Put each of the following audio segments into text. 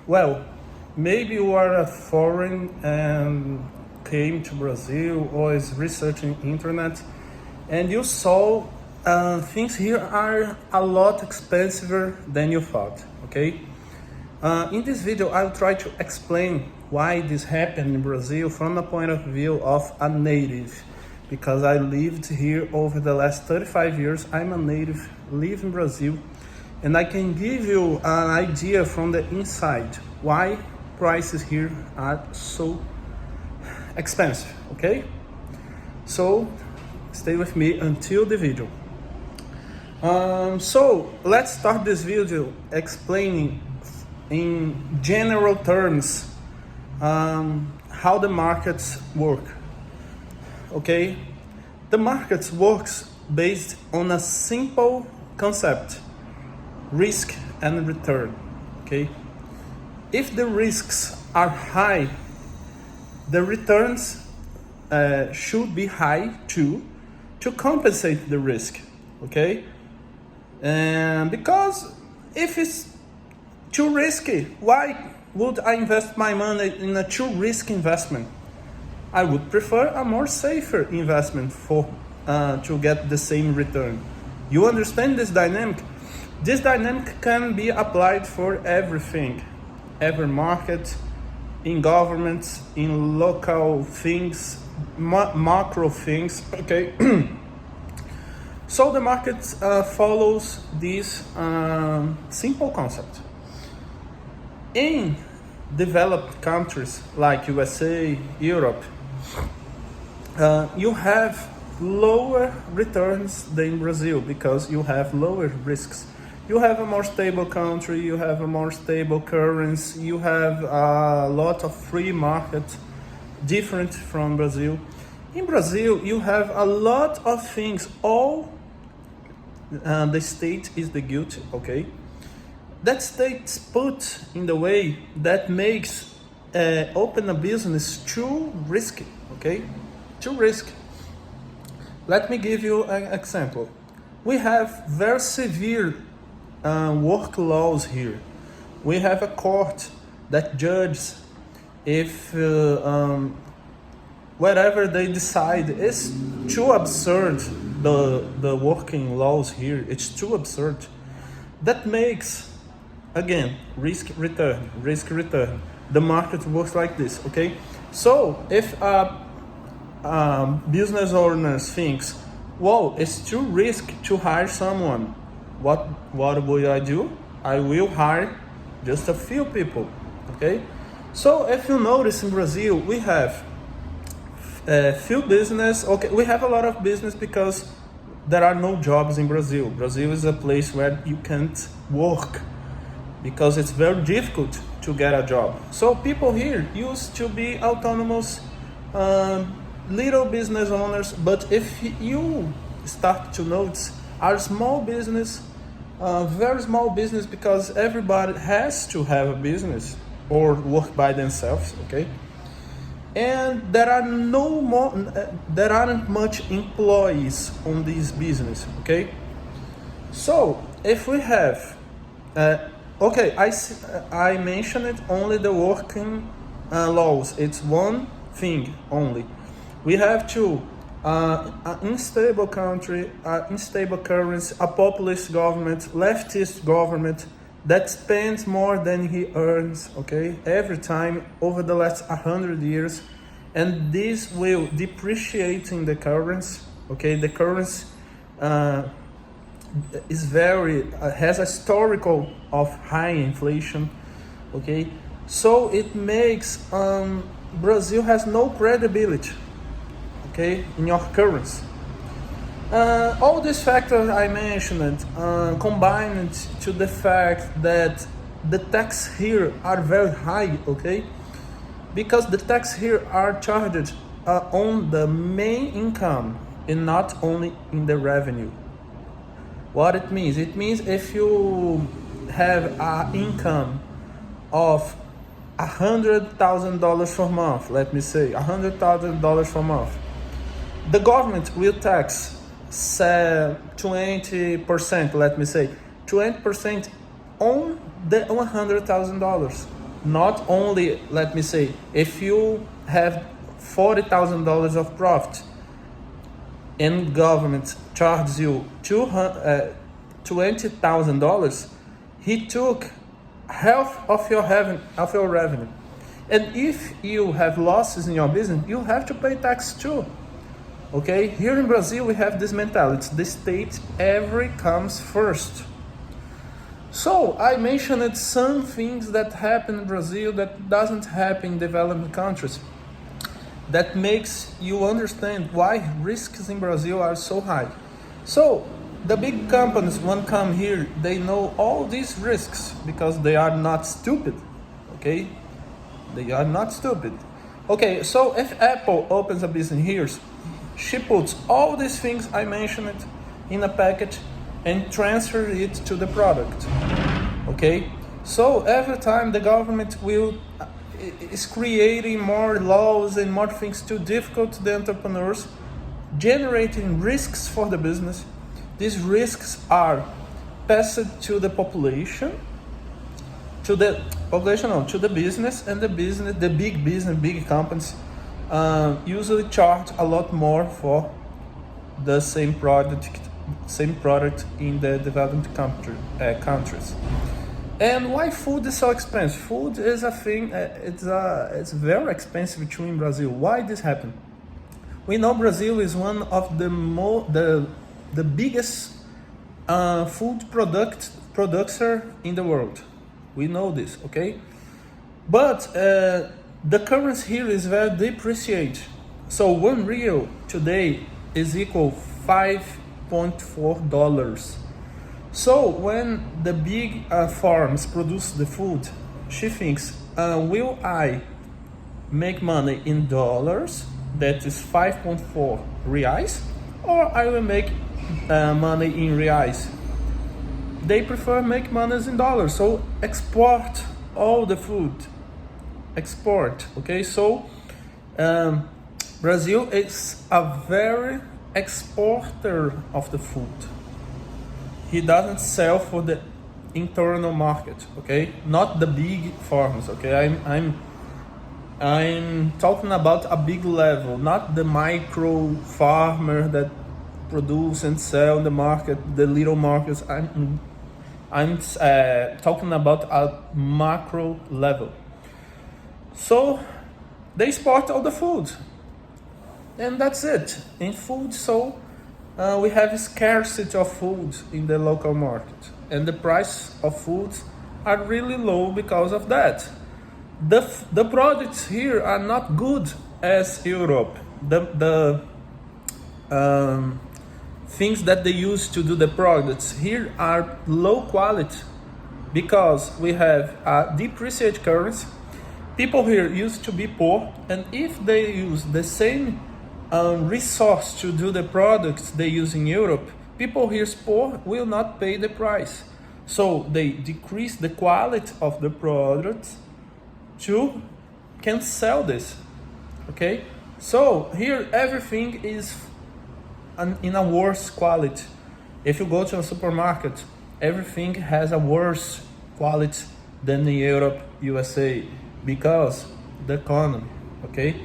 Well, maybe you are a foreign and came to Brazil or is researching internet and you saw things here are a lot expensive than you thought, okay? In this video, I'll try to explain why this happened in Brazil from the point of view of a native. Because I lived here over the last 35 years, I'm a native, live in Brazil, and I can give you an idea from the inside why prices here are so expensive, okay? So stay with me until the video. So let's start this video explaining in general terms how the markets work. Okay, the markets works based on a simple concept: risk and return. Okay, if the risks are high, the returns should be high too, to compensate the risk. Okay, and because if it's too risky, why would I invest my money in a too risky investment? I would prefer a more safer investment for to get the same return. You understand this dynamic? This dynamic can be applied for everything, every market, in governments, in local things, macro things. Okay. So the market follows this simple concept. In developed countries like USA, Europe, you have lower returns than Brazil because you have lower risks. You have a more stable country, you have a more stable currency, you have a lot of free market, different from Brazil. In Brazil, you have a lot of things, all the state is the guilty, okay? That state's put in the way that makes open a business too risky, okay? Too risky. Let me give you an example. We have very severe work laws here. We have a court that judges if whatever they decide is too absurd. The working laws here, it's too absurd. That makes, again, risk return. The market works like this, okay? So if business owners thinks, whoa, it's too risky to hire someone, what will I do? I will hire just a few people, okay? So if you notice in Brazil, we have few business. Okay, we have a lot of business because there are no jobs in Brazil. Brazil is a place where you can't work because it's very difficult to get a job. So people here used to be autonomous, little business owners. But if you start to notice, are small business, very small business, because everybody has to have a business or work by themselves. Okay. And there aren't much employees on this business, okay? So if we have, I mentioned only the working laws. It's one thing only. We have to an unstable country, unstable currency, a populist government, leftist government that spends more than he earns, okay, every time over the last 100 years, and this will depreciating the currency, okay. The currency is very has a historical of high inflation, okay. So it makes Brazil has no credibility, okay, in your currency. All these factors I mentioned combined to the fact that the tax here are very high, okay? Because the tax here are charged on the main income and not only in the revenue. What it means? It means if you have an income of $100,000 per month, let me say $100,000 per month, the government will tax 20%, let me say 20% on the $100,000. not only, let me say, if you have $40,000 of profit and government charges you $20,000, he took half of your revenue. And if you have losses in your business, you have to pay tax too. Okay, here in Brazil we have this mentality: the state ever comes first. So I mentioned some things that happen in Brazil that doesn't happen in developed countries. That makes you understand why risks in Brazil are so high. So the big companies, when come here, they know all these risks because they are not stupid. Okay, they are not stupid. Okay, so if Apple opens a business here, she puts all these things I mentioned in a package and transfer it to the product. Okay, so every time the government is creating more laws and more things too difficult to the entrepreneurs, generating risks for the business. These risks are passed to the population, to the business, and the big companies usually charge a lot more for the same product in the developed countries. And why food is so expensive? Food is a thing. It's very expensive too in Brazil. Why this happened? We know Brazil is one of the biggest food producer in the world. We know this, okay? But the currency here is very depreciated. So 1 real today is equal $5.4. So when the big farms produce the food, she thinks, will I make money in dollars, that is 5.4 reais, or I will make money in reais? They prefer make money in dollars, so export all the food. Export, okay? So Brazil is a very exporter of the food. He doesn't sell for the internal market, okay? Not the big farms, okay? I'm talking about a big level, not the micro farmer that produce and sell in the market, the little markets. I'm talking about a macro level. So they export all the food, and that's it in food. So we have scarcity of food in the local market, and the price of foods are really low because of that. The products here are not good as Europe. The things that they use to do the products here are low quality because we have a depreciated currency. People here used to be poor, and if they use the same resource to do the products they use in Europe, people here poor will not pay the price. So they decrease the quality of the products to can sell this. Okay, so here everything is in a worse quality. If you go to a supermarket, everything has a worse quality than in Europe, USA, because the economy, okay?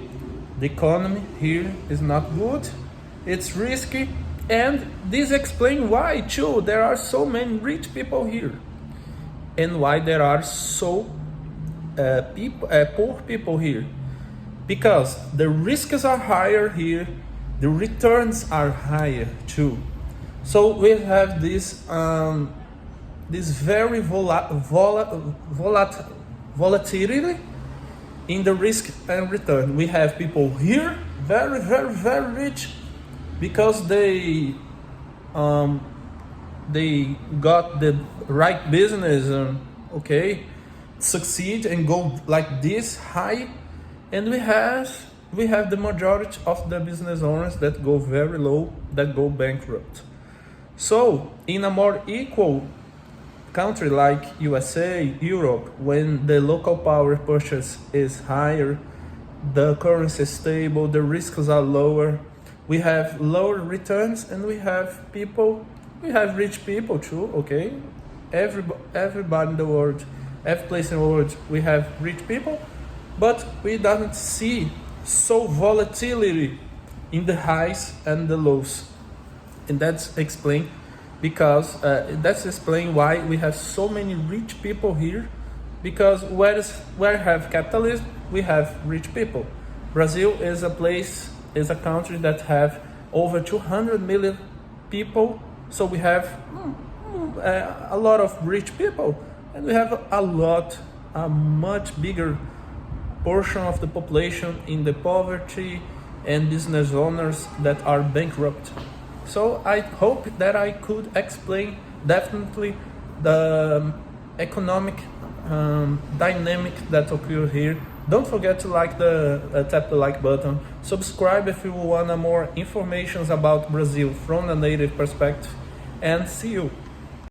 The economy here is not good, it's risky, and this explains why too there are so many rich people here, and why there are so poor people here, because the risks are higher here, the returns are higher too. So we have this very volatility in the risk and return. We have people here very, very, very rich because they got the right business, okay, succeed and go like this high, and we have the majority of the business owners that go very low, that go bankrupt. So in a more equal country like USA, Europe, when the local power purchase is higher, the currency is stable, the risks are lower, we have lower returns, and we have rich people too, okay? Everybody in the world every place in the world we have rich people, but we don't see so volatility in the highs and the lows. And that's explain why we have so many rich people here, because where have capitalism, we have rich people. Brazil is a country that have over 200 million people, so we have a lot of rich people, and we have a much bigger portion of the population in the poverty and business owners that are bankrupt. So I hope that I could explain definitely the economic dynamic that occur here. Don't forget to tap the like button. Subscribe if you want more information about Brazil from a native perspective. And see you.